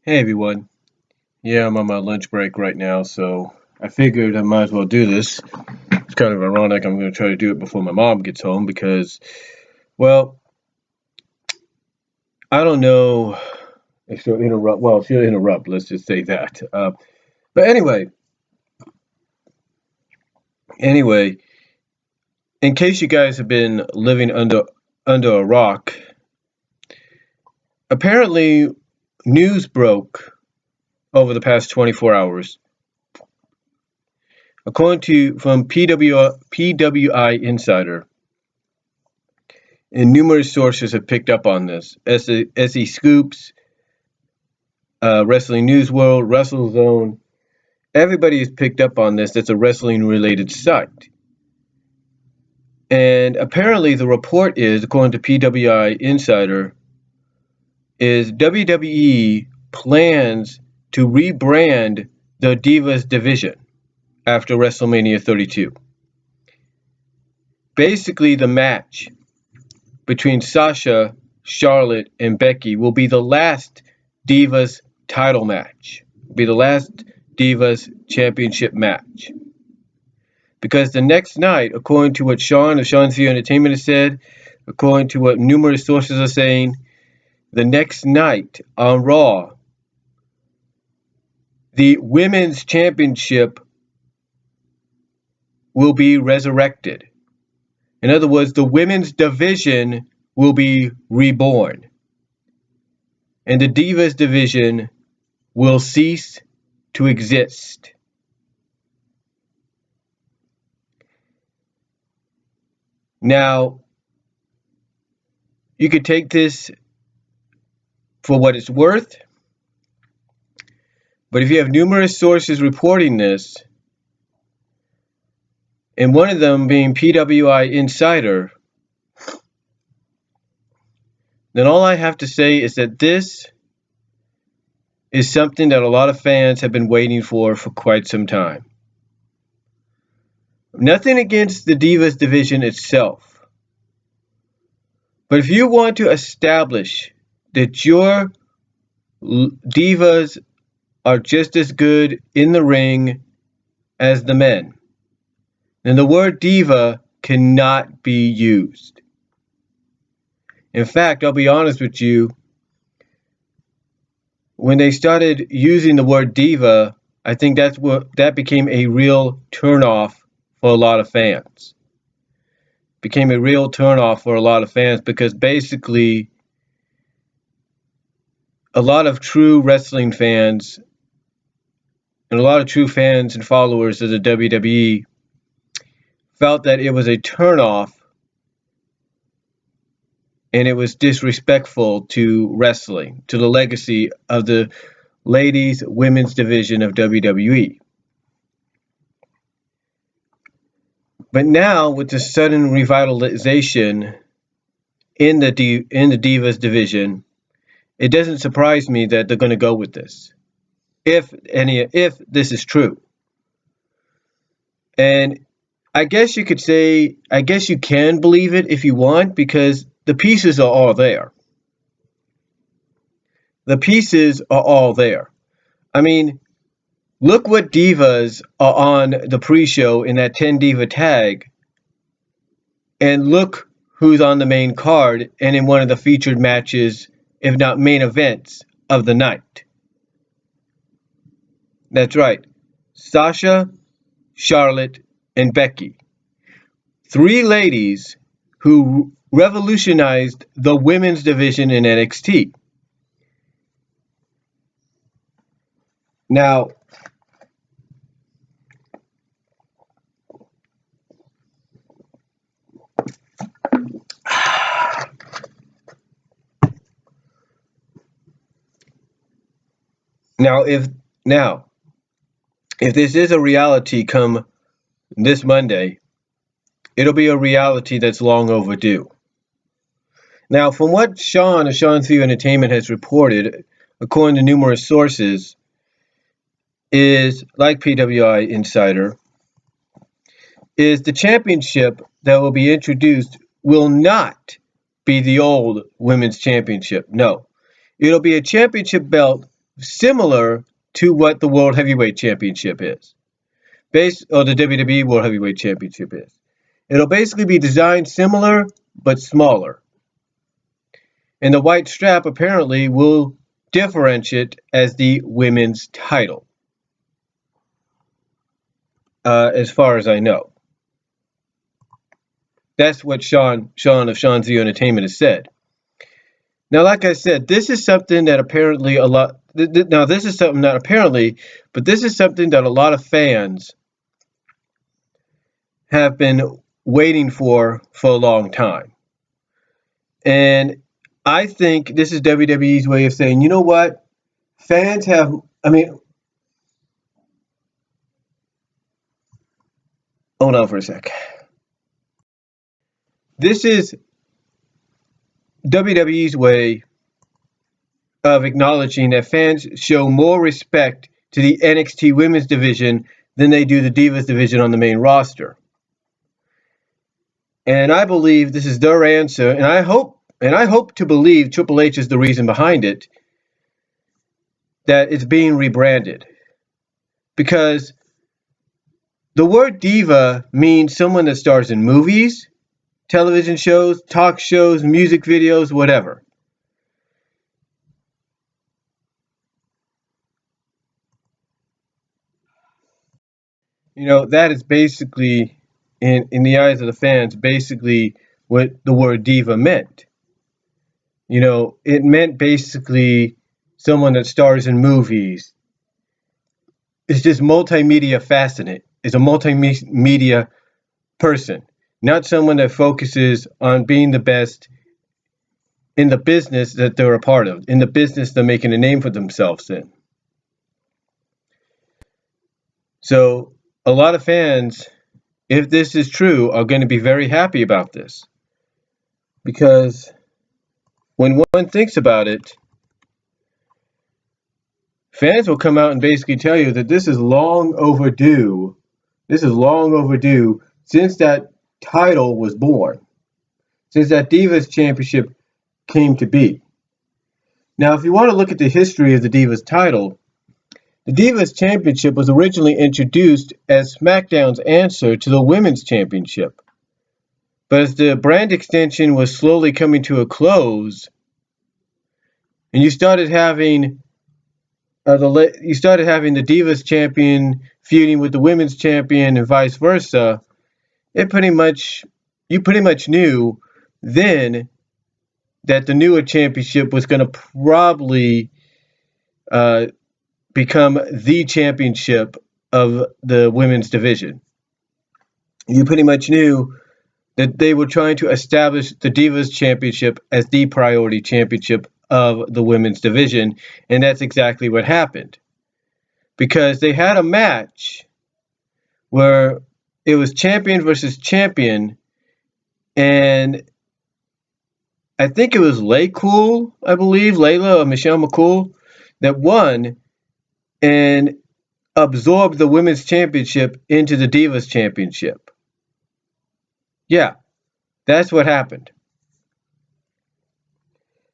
Hey everyone. Yeah, I'm on my lunch break right now, so I figured I might as well do this. It's kind of ironic. I'm going to try to do it before my mom gets home because, well, I don't know if she'll interrupt. Well, she'll interrupt. Let's just say that. But anyway, in case you guys have been living under a rock, apparently news broke over the past 24 hours. According to from PWI Insider, and numerous sources have picked up on this. SE Scoops, Wrestling News World, WrestleZone. Everybody has picked up on this. That's a wrestling related site. And apparently the report is, according to PWI Insider, is WWE plans to rebrand the Divas division after WrestleMania 32. Basically, the match between Sasha, Charlotte, and Becky will be the last Divas title match. Be the last Divas championship match. Because the next night, according to what Sean of Sean's View Entertainment has said, according to what numerous sources are saying, the next night on Raw, the women's championship will be resurrected. In other words, the women's division will be reborn. And the Divas division will cease to exist. Now, you could take this for what it's worth, but if you have numerous sources reporting this, and one of them being PWI Insider, then all I have to say is that this is something that a lot of fans have been waiting for quite some time. Nothing against the Divas division itself, but if you want to establish that your divas are just as good in the ring as the men, then the word diva cannot be used. In fact, I'll be honest with you, when they started using the word diva, I think that became a real turnoff for a lot of fans. Became a real turnoff for a lot of fans because basically a lot of true wrestling fans and a lot of true fans and followers of the WWE felt that it was a turnoff and it was disrespectful to wrestling, to the legacy of the ladies' women's division of WWE. But now, with the sudden revitalization in the Divas division, it doesn't surprise me that they're going to go with this, if this is true. And I guess you could say, I guess you can believe it if you want, because the pieces are all there. The pieces are all there. I mean, look what divas are on the pre-show in that 10 diva tag, and look who's on the main card and in one of the featured matches, if not main events, of the night. That's right. Sasha, Charlotte, and Becky. 3 ladies who revolutionized the women's division in NXT. Now, if this is a reality come this Monday, it'll be a reality that's long overdue. Now, from what Sean of Sean's View Entertainment has reported, according to numerous sources, is, like PWI Insider, is the championship that will be introduced will not be the old women's championship. No, it'll be a championship belt similar to what the World Heavyweight Championship is, or the WWE World Heavyweight Championship is. It'll basically be designed similar but smaller. And the white strap apparently will differentiate as the women's title, as far as I know. That's what Sean of Sean's View Entertainment has said. Now, like I said, this is something that apparently a lot. Now, this is something not apparently, but this is something that a lot of fans have been waiting for a long time. And I think this is WWE's way of saying, you know what? Fans have, hold on for a sec. This is WWE's way of acknowledging that fans show more respect to the NXT women's division than they do the Divas division on the main roster. And I believe this is their answer, and I hope to believe Triple H is the reason behind it, that it's being rebranded. Because the word diva means someone that stars in movies, television shows, talk shows, music videos, whatever. You know, that is basically, in the eyes of the fans, basically what the word diva meant. You know, it meant basically someone that stars in movies. It's just multimedia fascinated. It's a multimedia person, not someone that focuses on being the best in the business that they're a part of, in the business they're making a name for themselves in. So a lot of fans, if this is true, are going to be very happy about this. Because when one thinks about it, fans will come out and basically tell you that this is long overdue. This is long overdue since that title was born, since that Divas Championship came to be. Now, if you want to look at the history of the Divas title, the Divas Championship was originally introduced as SmackDown's answer to the Women's Championship. But as the brand extension was slowly coming to a close, and you started having the Divas Champion feuding with the Women's Champion and vice versa, you pretty much knew then that the newer championship was going to probably become the championship of the women's division. You pretty much knew that they were trying to establish the Divas Championship as the priority championship of the women's division, and that's exactly what happened. Because they had a match where it was champion versus champion, and I think it was Layla or Michelle McCool, that won and absorbed the women's championship into the Divas Championship. Yeah, that's what happened.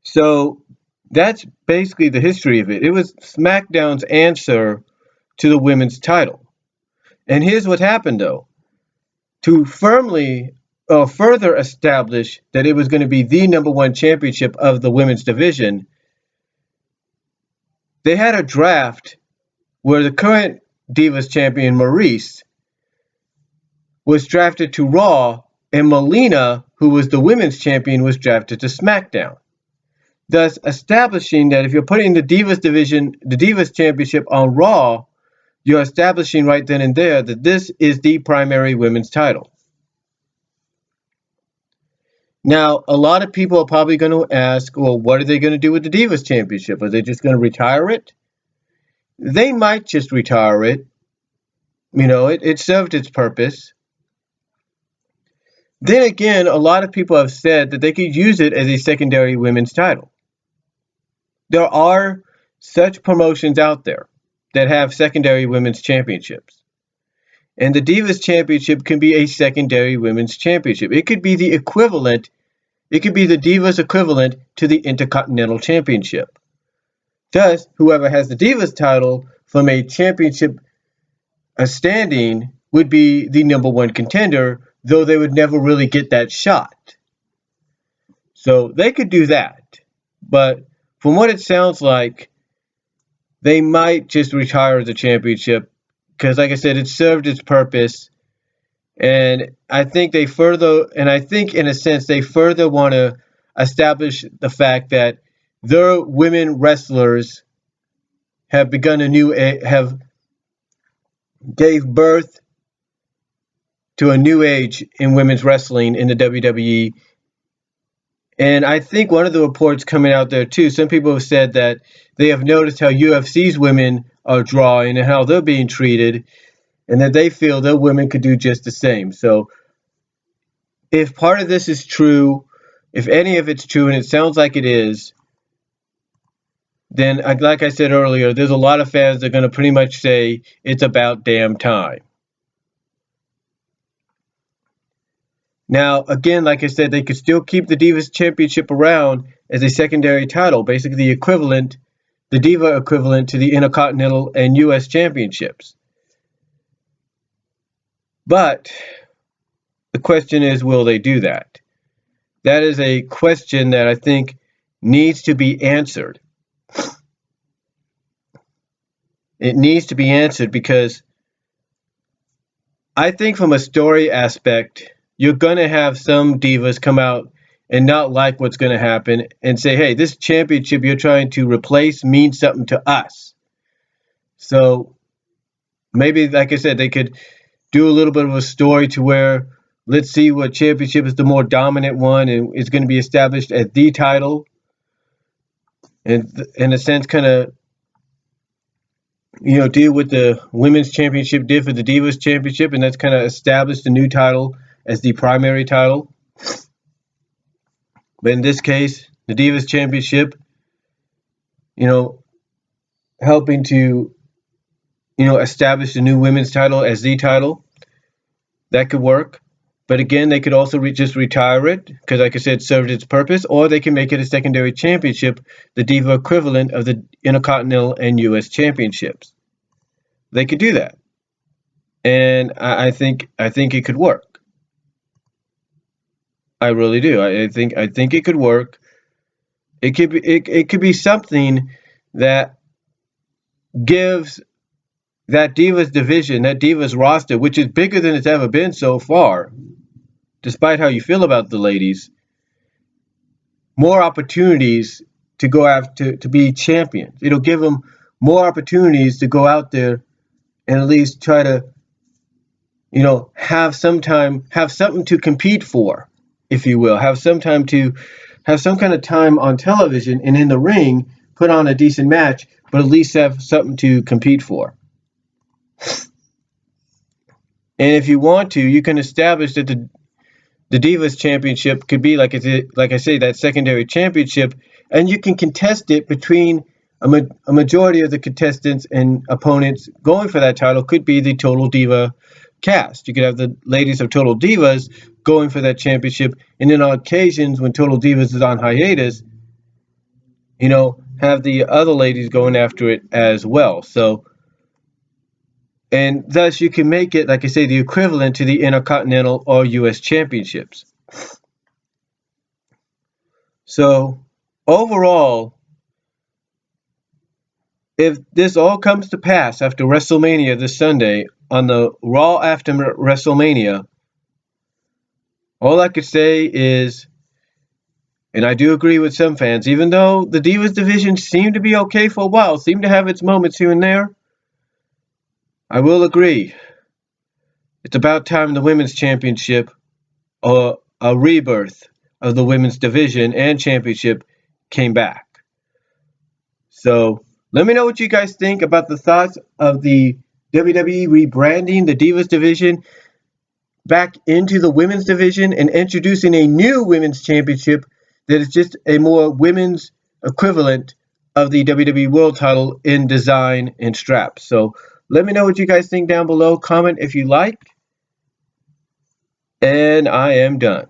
So that's basically the history of it. It was SmackDown's answer to the women's title. And here's what happened, though. To firmly further establish that it was going to be the number one championship of the women's division, they had a draft where the current Divas champion, Maurice, was drafted to Raw, and Melina, who was the women's champion, was drafted to SmackDown. Thus establishing that if you're putting the Divas division, the Divas championship on Raw, you're establishing right then and there that this is the primary women's title. Now, a lot of people are probably going to ask, well, what are they going to do with the Divas championship? Are they just going to retire it? They might just retire it. You know, it served its purpose. Then again, a lot of people have said that they could use it as a secondary women's title. There are such promotions out there that have secondary women's championships. And the Divas Championship can be a secondary women's championship. It could be the equivalent, it could be the Divas equivalent to the Intercontinental Championship. Thus, whoever has the Divas title from a championship standing would be the number one contender, though they would never really get that shot. So they could do that. But from what it sounds like, they might just retire the championship because, like I said, it served its purpose. And I think in a sense, they further want to establish the fact that their women wrestlers have gave birth to a new age in women's wrestling in the WWE. And I think one of the reports coming out there too, some people have said that they have noticed how UFC's women are drawing and how they're being treated, and that they feel their women could do just the same. So if part of this is true, if any of it's true, and it sounds like it is, then like I said earlier, there's a lot of fans that are going to pretty much say it's about damn time. Now, again, like I said, they could still keep the Divas Championship around as a secondary title, basically the Diva equivalent to the Intercontinental and US Championships. But the question is, will they do that? That is a question that I think needs to be answered. It needs to be answered because I think from a story aspect, you're going to have some divas come out and not like what's going to happen and say, hey, this championship you're trying to replace means something to us. So maybe, like I said, they could do a little bit of a story to where let's see what championship is the more dominant one and is going to be established as the title. And in a sense, kind of, deal with the women's championship did for the Divas Championship, and that's kind of established the new title as the primary title. But in this case, the Divas Championship, helping to, establish the new women's title as the title, that could work. But again, they could also just retire it because, like I said, served its purpose, or they can make it a secondary championship, the Diva equivalent of the Intercontinental and US Championships. They could do that, and I think it could work. I really do. I think it could work. It could be something that gives that Divas division, that Divas roster, which is bigger than it's ever been so far, despite how you feel about the ladies, more opportunities to go after to be champions. It'll give them more opportunities to go out there and at least try to, have something to compete for, if you will. Have some kind of time on television and in the ring, put on a decent match, but at least have something to compete for. And if you want to, you can establish that the Divas Championship could be like I say, that secondary championship, and you can contest it between a majority of the contestants and opponents going for that title could be the Total Diva cast. You could have the ladies of Total Divas going for that championship, and then on occasions when Total Divas is on hiatus, have the other ladies going after it as well. So, and thus you can make it, like I say, the equivalent to the Intercontinental or US Championships. So overall, if this all comes to pass after WrestleMania this Sunday, on the Raw after WrestleMania, all I could say is, and I do agree with some fans, even though the Divas division seemed to be okay for a while, seemed to have its moments here and there, I will agree. It's about time the Women's Championship, or a rebirth of the Women's Division and Championship, came back. So let me know what you guys think about the thoughts of the WWE rebranding the Divas division back into the Women's division and introducing a new Women's Championship that is just a more women's equivalent of the WWE World title in design and straps. So let me know what you guys think down below. Comment if you like. And I am done.